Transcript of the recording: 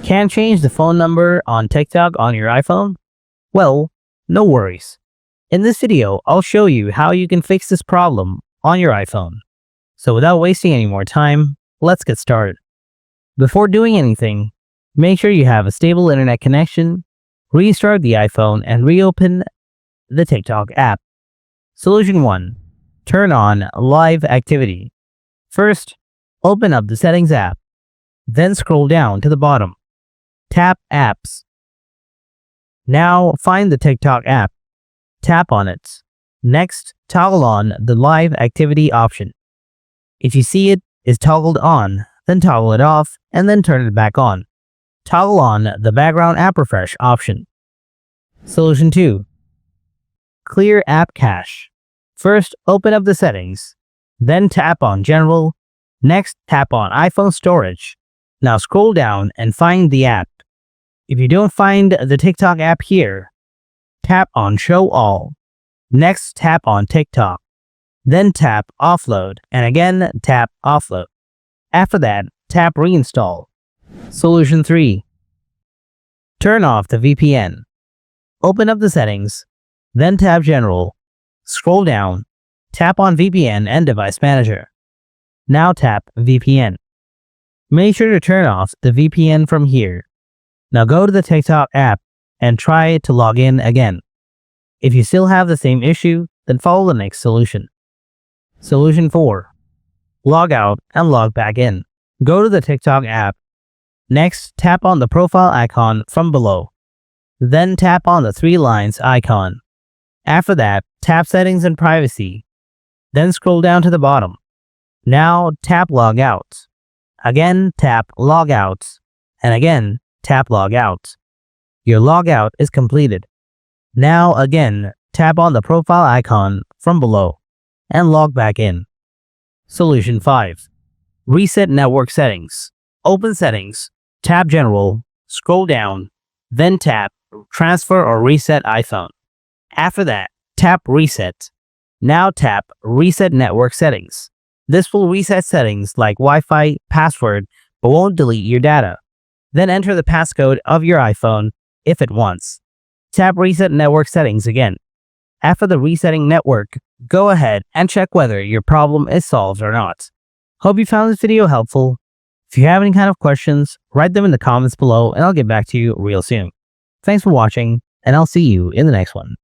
Can't change the phone number on TikTok on your iPhone? Well, no worries. In this video, I'll show you how you can fix this problem on your iPhone. So without wasting any more time, let's get started. Before doing anything, make sure you have a stable internet connection, restart the iPhone, and reopen the TikTok app. Solution 1. Turn on live activity. First, open up the Settings app. Then scroll down to the bottom. Tap Apps. Now find the TikTok app. Tap on it. Next, toggle on the live activity option. If you see it is toggled on, then toggle it off and then turn it back on. Toggle on the background app refresh option. Solution 2. Clear app cache. First, open up the settings. Then tap on General. Next, tap on iPhone Storage. Now scroll down and find the app. If you don't find the TikTok app here, tap on Show All. Next, tap on TikTok. Then tap Offload and again tap Offload. After that, tap Reinstall. Solution 3. Turn off the VPN. Open up the settings, then tap General. Scroll down, tap on VPN and Device Manager. Now tap VPN. Make sure to turn off the VPN from here. Now go to the TikTok app and try to log in again. If you still have the same issue, then follow the next solution. Solution 4. Log out and log back in. Go to the TikTok app. Next, tap on the profile icon from below. Then tap on the 3 lines icon. After that, tap Settings and Privacy. Then scroll down to the bottom. Now tap Log Out. Again, tap Log Out. And again, tap Log Out. Your logout is completed. Now again, tap on the profile icon from below and log back in. Solution 5. Reset network settings. Open Settings, tap General, scroll down, then tap Transfer or Reset iPhone. After that, tap Reset. Now tap Reset network settings. This will reset settings like Wi-Fi, password, but won't delete your data. Then enter the passcode of your iPhone if it wants. Tap Reset network settings again. After the resetting network, go ahead and check whether your problem is solved or not. Hope you found this video helpful. If you have any kind of questions, write them in the comments below and I'll get back to you real soon. Thanks for watching, and I'll see you in the next one.